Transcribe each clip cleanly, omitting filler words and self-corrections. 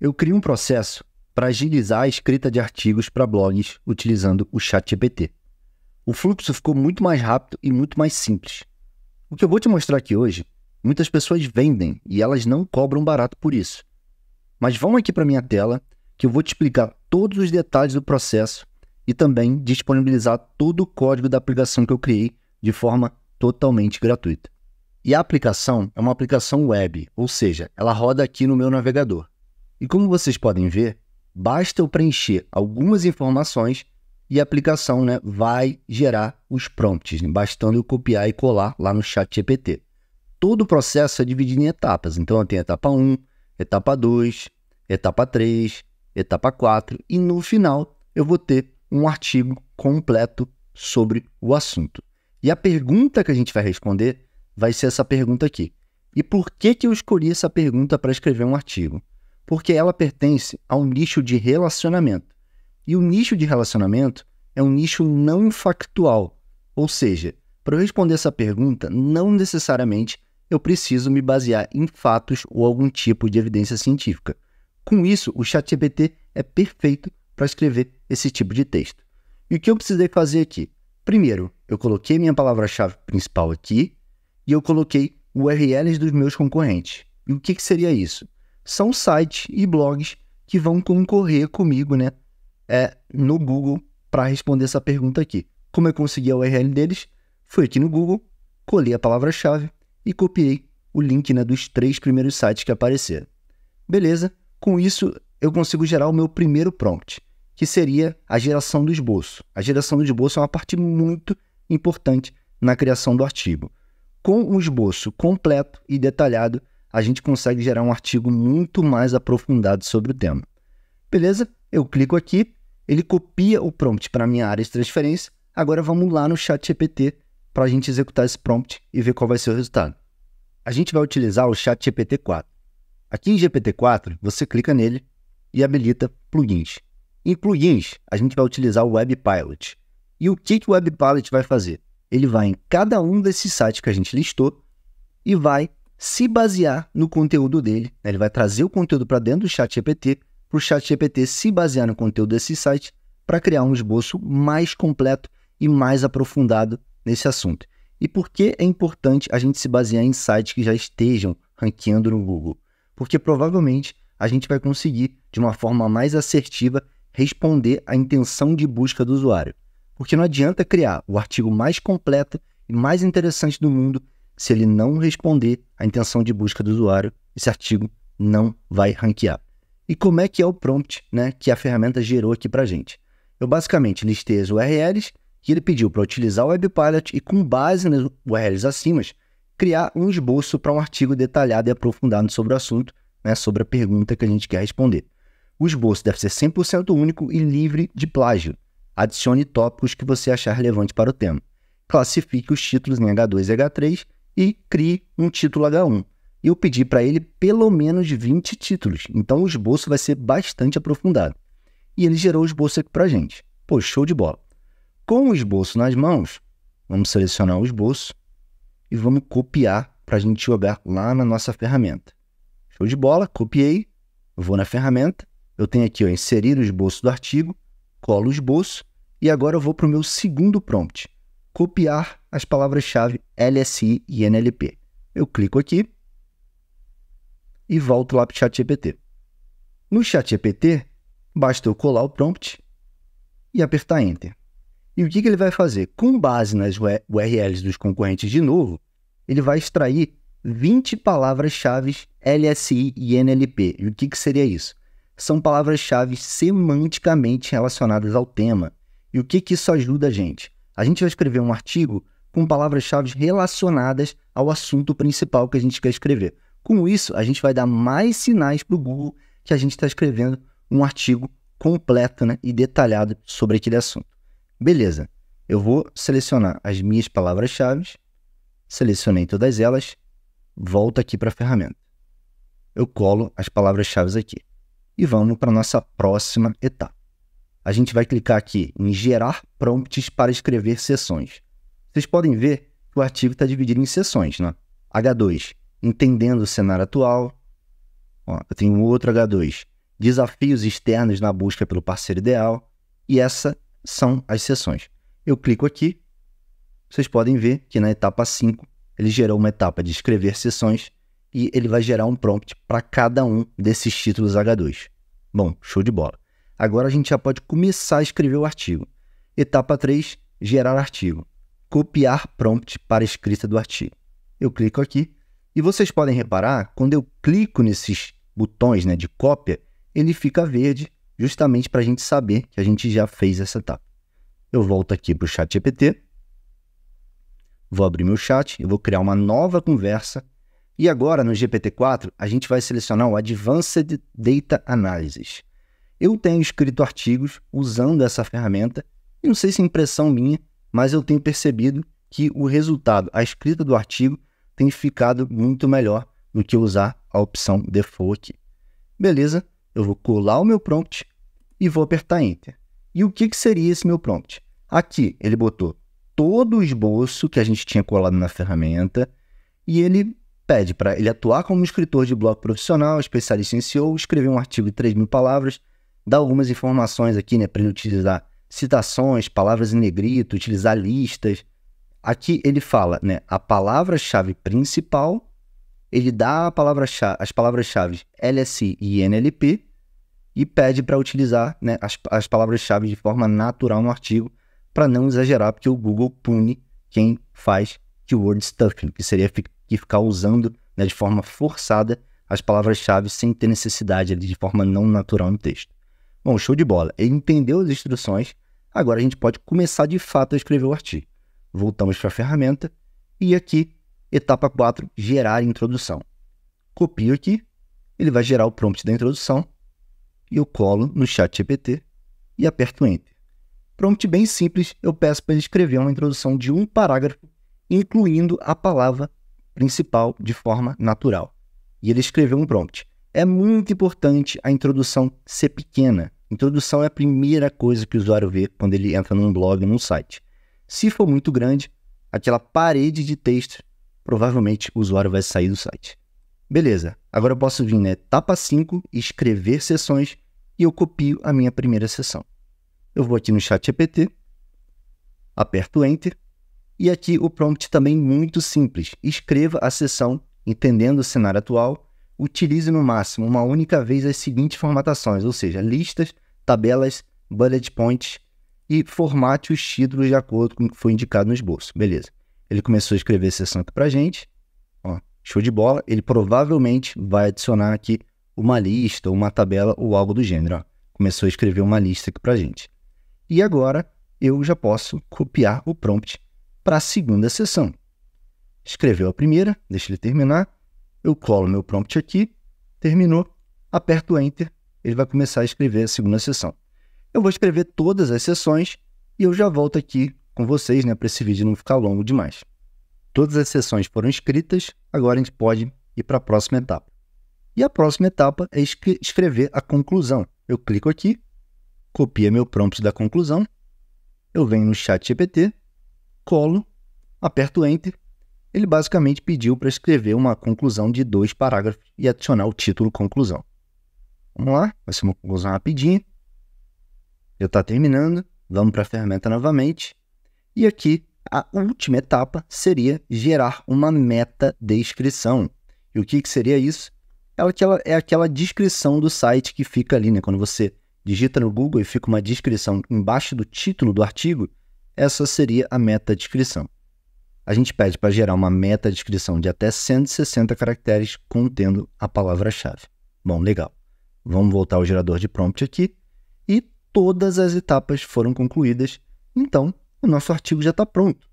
Eu crio um processo para agilizar a escrita de artigos para blogs utilizando o ChatGPT. O fluxo ficou muito mais rápido e muito mais simples. O que eu vou te mostrar aqui hoje, muitas pessoas vendem e elas não cobram barato por isso. Mas vamos aqui para minha tela que eu vou te explicar todos os detalhes do processo e também disponibilizar todo o código da aplicação que eu criei de forma totalmente gratuita. E a aplicação é uma aplicação web, ou seja, ela roda aqui no meu navegador. E como vocês podem ver, basta eu preencher algumas informações e a aplicação vai gerar os prompts, bastando eu copiar e colar lá no ChatGPT. Todo o processo é dividido em etapas, então eu tenho etapa 1, etapa 2, etapa 3, etapa 4 e no final eu vou ter um artigo completo sobre o assunto. E a pergunta que a gente vai responder vai ser essa pergunta aqui. E por que eu escolhi essa pergunta para escrever um artigo? Porque ela pertence a um nicho de relacionamento. E o nicho de relacionamento é um nicho não factual. Ou seja, para eu responder essa pergunta, não necessariamente eu preciso me basear em fatos ou algum tipo de evidência científica. Com isso, o ChatGPT é perfeito para escrever esse tipo de texto. E o que eu precisei fazer aqui? Primeiro, eu coloquei minha palavra-chave principal aqui e eu coloquei URLs dos meus concorrentes. E o que seria isso? São sites e blogs que vão concorrer comigo no Google para responder essa pergunta aqui. Como eu consegui a URL deles? Fui aqui no Google, colei a palavra-chave e copiei o link dos 3 primeiros sites que apareceram. Beleza? Com isso, eu consigo gerar o meu primeiro prompt, que seria a geração do esboço. A geração do esboço é uma parte muito importante na criação do artigo. Com um esboço completo e detalhado, a gente consegue gerar um artigo muito mais aprofundado sobre o tema. Beleza? Eu clico aqui, ele copia o prompt para a minha área de transferência. Agora vamos lá no ChatGPT para a gente executar esse prompt e ver qual vai ser o resultado. A gente vai utilizar o ChatGPT 4. Aqui em GPT-4, você clica nele e habilita plugins. Em plugins, a gente vai utilizar o Web Pilot. E o que o Web Pilot vai fazer? Ele vai em cada um desses sites que a gente listou e vai se basear no conteúdo dele. Ele vai trazer o conteúdo para dentro do ChatGPT, para o ChatGPT se basear no conteúdo desse site para criar um esboço mais completo e mais aprofundado nesse assunto. E por que é importante a gente se basear em sites que já estejam ranqueando no Google? Porque provavelmente a gente vai conseguir, de uma forma mais assertiva, responder à intenção de busca do usuário. Porque não adianta criar o artigo mais completo e mais interessante do mundo se ele não responder à intenção de busca do usuário, esse artigo não vai ranquear. E como é que é o prompt que a ferramenta gerou aqui para a gente? Eu basicamente listei as URLs que ele pediu para utilizar o Web Pilot e, com base nas URLs acima, criar um esboço para um artigo detalhado e aprofundado sobre o assunto, sobre a pergunta que a gente quer responder. O esboço deve ser 100% único e livre de plágio. Adicione tópicos que você achar relevante para o tema. Classifique os títulos em H2 e H3 e crie um título H1. Eu pedi para ele pelo menos 20 títulos, então o esboço vai ser bastante aprofundado. E ele gerou o esboço aqui para a gente. Pô, show de bola. Com o esboço nas mãos, vamos selecionar o esboço e vamos copiar para a gente jogar lá na nossa ferramenta. Show de bola, copiei, vou na ferramenta, eu tenho aqui inserir o esboço do artigo, colo o esboço e agora eu vou para o meu segundo prompt, copiar as palavras-chave LSI e NLP. Eu clico aqui e volto lá para o ChatGPT. No ChatGPT, basta eu colar o prompt e apertar Enter. E o que ele vai fazer? Com base nas URLs dos concorrentes de novo, ele vai extrair 20 palavras-chave LSI e NLP. E o que seria isso? São palavras-chave semanticamente relacionadas ao tema. E o que isso ajuda a gente? A gente vai escrever um artigo com palavras-chave relacionadas ao assunto principal que a gente quer escrever. Com isso, a gente vai dar mais sinais para o Google que a gente está escrevendo um artigo completo e detalhado sobre aquele assunto. Beleza, eu vou selecionar as minhas palavras-chave, selecionei todas elas, volto aqui para a ferramenta. Eu colo as palavras-chave aqui e vamos para a nossa próxima etapa. A gente vai clicar aqui em gerar prompts para escrever seções. Vocês podem ver que o artigo está dividido em seções, H2, entendendo o cenário atual. Eu tenho outro H2, desafios externos na busca pelo parceiro ideal, e essas são as sessões. Eu clico aqui, vocês podem ver que na etapa 5, ele gerou uma etapa de escrever sessões e ele vai gerar um prompt para cada um desses títulos H2. Bom, show de bola. Agora a gente já pode começar a escrever o artigo. Etapa 3, gerar artigo. Copiar prompt para a escrita do artigo. Eu clico aqui e vocês podem reparar, quando eu clico nesses botões, né, de cópia, ele fica verde justamente para a gente saber que a gente já fez essa etapa. Eu volto aqui para o ChatGPT, vou abrir meu chat, eu vou criar uma nova conversa e agora no GPT-4 a gente vai selecionar o Advanced Data Analysis. Eu tenho escrito artigos usando essa ferramenta e não sei se é impressão minha, mas eu tenho percebido que o resultado, a escrita do artigo, tem ficado muito melhor do que usar a opção Default aqui. Beleza, eu vou colar o meu prompt e vou apertar Enter. E o que seria esse meu prompt? Aqui ele botou todo o esboço que a gente tinha colado na ferramenta e ele pede para ele atuar como escritor de blog profissional, especialista em SEO, escrever um artigo de 3.000 palavras, dar algumas informações aqui, né, para ele utilizar citações, palavras em negrito, utilizar listas. Aqui ele fala, né, a palavra-chave principal, ele dá as palavras-chave LSI e NLP e pede para utilizar, né, as palavras-chave de forma natural no artigo, para não exagerar, porque o Google pune quem faz keyword stuffing, que seria ficar usando, né, de forma forçada as palavras-chave sem ter necessidade ali, de forma não natural no texto. Bom, show de bola. Ele entendeu as instruções, agora a gente pode começar de fato a escrever o artigo. Voltamos para a ferramenta e aqui, etapa 4, gerar introdução. Copio aqui, ele vai gerar o prompt da introdução e eu colo no ChatGPT e aperto Enter. Prompt bem simples, eu peço para ele escrever uma introdução de um parágrafo, incluindo a palavra principal de forma natural. E ele escreveu um prompt. É muito importante a introdução ser pequena. Introdução é a primeira coisa que o usuário vê quando ele entra num blog ou num site. Se for muito grande, aquela parede de texto, provavelmente o usuário vai sair do site. Beleza, agora eu posso vir na etapa 5, escrever sessões e eu copio a minha primeira sessão. Eu vou aqui no ChatGPT, aperto Enter e aqui o prompt também muito simples. Escreva a sessão entendendo o cenário atual. Utilize no máximo uma única vez as seguintes formatações, ou seja, listas, tabelas, bullet points e formate os títulos de acordo com o que foi indicado no esboço. Beleza. Ele começou a escrever a sessão aqui pra gente. Ó, show de bola. Ele provavelmente vai adicionar aqui uma lista, uma tabela ou algo do gênero. Ó. Começou a escrever uma lista aqui pra gente. E agora eu já posso copiar o prompt para a segunda sessão. Escreveu a primeira, deixa ele terminar. Eu colo meu prompt aqui, terminou, aperto Enter, ele vai começar a escrever a segunda sessão. Eu vou escrever todas as sessões e eu já volto aqui com vocês, né, para esse vídeo não ficar longo demais. Todas as sessões foram escritas, agora a gente pode ir para a próxima etapa. E a próxima etapa é escrever a conclusão. Eu clico aqui, copio meu prompt da conclusão, eu venho no ChatGPT, colo, aperto Enter. Ele basicamente pediu para escrever uma conclusão de 2 parágrafos e adicionar o título conclusão. Vamos lá, vai ser uma conclusão rapidinha. Eu está terminando, vamos para a ferramenta novamente. E aqui, a última etapa seria gerar uma meta-descrição. E o que seria isso? É aquela descrição do site que fica ali, né? Quando você digita no Google e fica uma descrição embaixo do título do artigo, essa seria a meta-descrição. A gente pede para gerar uma meta-descrição de até 160 caracteres contendo a palavra-chave. Bom, legal. Vamos voltar ao gerador de prompt aqui. E todas as etapas foram concluídas. Então, o nosso artigo já está pronto.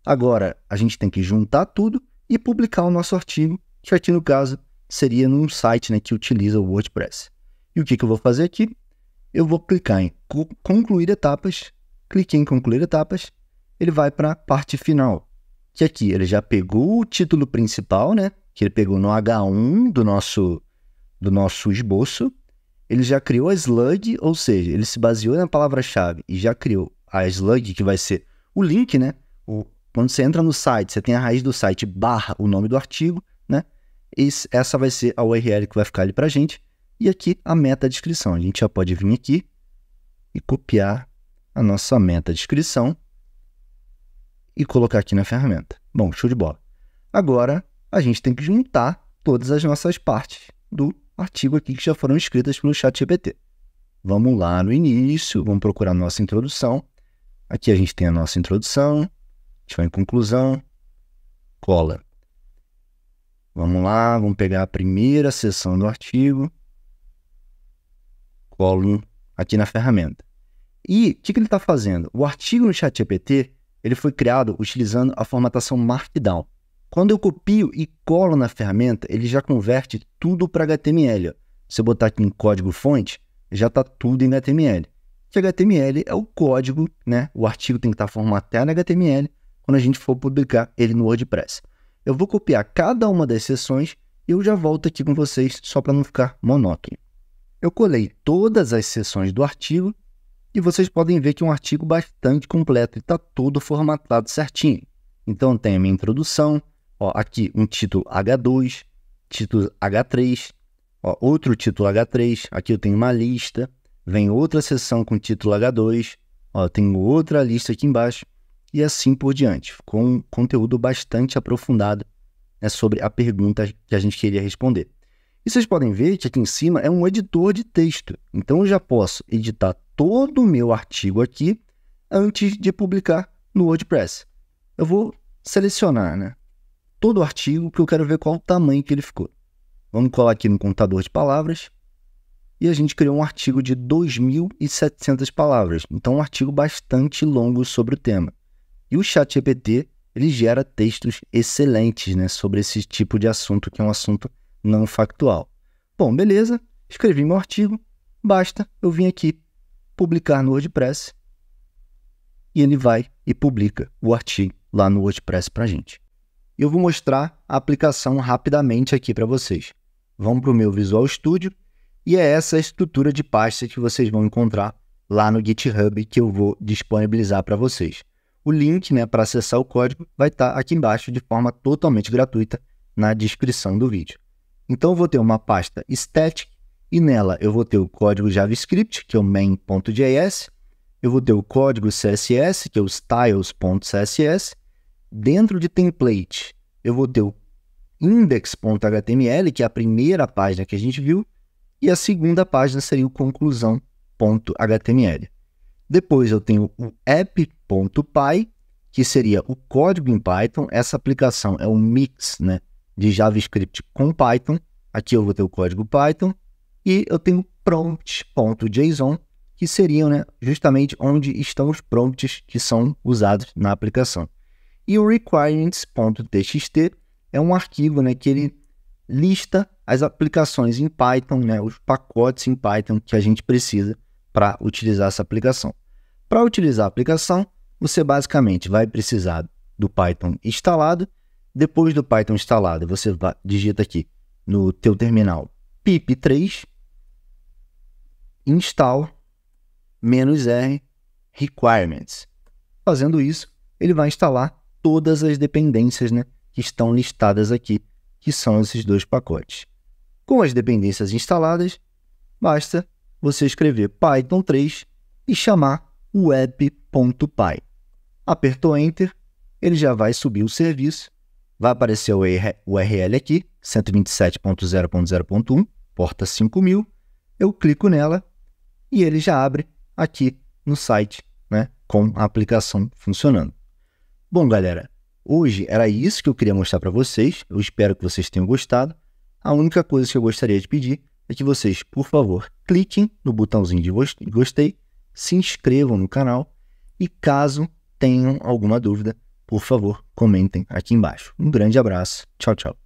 Agora, a gente tem que juntar tudo e publicar o nosso artigo, que aqui no caso seria num site, né, que utiliza o WordPress. E o que eu vou fazer aqui? Eu vou clicar em concluir etapas. Cliquei em concluir etapas. Ele vai para a parte final. Que aqui ele já pegou o título principal, né? Que ele pegou no H1 do nosso esboço. Ele já criou a slug, ou seja, ele se baseou na palavra-chave e já criou a slug, que vai ser o link, né? Quando você entra no site, você tem a raiz do site / o nome do artigo, né? Essa vai ser a URL que vai ficar ali pra gente. e aqui a meta-descrição. A gente já pode vir aqui e copiar a nossa meta-descrição e colocar aqui na ferramenta. Bom, show de bola. Agora, a gente tem que juntar todas as nossas partes do artigo aqui que já foram escritas pelo ChatGPT. Vamos lá no início, vamos procurar a nossa introdução. Aqui a gente tem a nossa introdução, a gente vai em conclusão, cola. Vamos lá, vamos pegar a primeira seção do artigo, colo aqui na ferramenta. E o que ele está fazendo? O artigo no ChatGPT, ele foi criado utilizando a formatação Markdown. Quando eu copio e colo na ferramenta, ele já converte tudo para HTML. Se eu botar aqui em código-fonte, já está tudo em HTML. Que HTML é o código, né? O artigo tem que estar formatado em HTML quando a gente for publicar ele no WordPress. Eu vou copiar cada uma das seções e eu já volto aqui com vocês só para não ficar monótono. Eu colei todas as seções do artigo e vocês podem ver que é um artigo bastante completo e está todo formatado certinho. Então tem a minha introdução, ó, aqui um título H2, título H3, ó, outro título H3, aqui eu tenho uma lista, vem outra seção com título H2, ó, tenho outra lista aqui embaixo e assim por diante. Ficou um conteúdo bastante aprofundado, né, sobre a pergunta que a gente queria responder. E vocês podem ver que aqui em cima é um editor de texto. Então eu já posso editar todo o meu artigo aqui antes de publicar no WordPress. Eu vou selecionar, né, todo o artigo, porque eu quero ver qual o tamanho que ele ficou. Vamos colar aqui no contador de palavras. E a gente criou um artigo de 2.700 palavras. Então, um artigo bastante longo sobre o tema. E o ChatGPT, ele gera textos excelentes, né, sobre esse tipo de assunto, que é um assunto não factual. Bom, beleza. Escrevi meu artigo. Basta eu vir aqui, publicar no WordPress. E ele vai e publica o artigo lá no WordPress para a gente. Eu vou mostrar a aplicação rapidamente aqui para vocês. Vamos para o meu Visual Studio. E é essa a estrutura de pasta que vocês vão encontrar lá no GitHub que eu vou disponibilizar para vocês. O link, né, para acessar o código vai estar aqui embaixo de forma totalmente gratuita na descrição do vídeo. Então eu vou ter uma pasta static e nela eu vou ter o código JavaScript, que é o main.js, eu vou ter o código CSS, que é o styles.css, dentro de template eu vou ter o index.html, que é a primeira página que a gente viu, e a segunda página seria o conclusão.html. Depois eu tenho o app.py, que seria o código em Python. Essa aplicação é um mix, né, de JavaScript com Python. Aqui eu vou ter o código Python. E eu tenho prompt.json, que seriam, né, justamente onde estão os prompts que são usados na aplicação. E o requirements.txt é um arquivo, né, que ele lista as aplicações em Python, né, os pacotes em Python que a gente precisa para utilizar essa aplicação. Para utilizar a aplicação, você basicamente vai precisar do Python instalado. Depois do Python instalado, você digita aqui no teu terminal pip3 install -r requirements. Fazendo isso, ele vai instalar todas as dependências, né, que estão listadas aqui, que são esses dois pacotes. Com as dependências instaladas, basta você escrever Python 3 e chamar o app.py. Apertou Enter, ele já vai subir o serviço, vai aparecer o URL aqui, 127.0.0.1, porta 5000, eu clico nela e ele já abre aqui no site, né, com a aplicação funcionando. Bom, galera, hoje era isso que eu queria mostrar para vocês. Eu espero que vocês tenham gostado. A única coisa que eu gostaria de pedir é que vocês, por favor, cliquem no botãozinho de gostei, se inscrevam no canal e caso tenham alguma dúvida, por favor, comentem aqui embaixo. Um grande abraço. Tchau, tchau.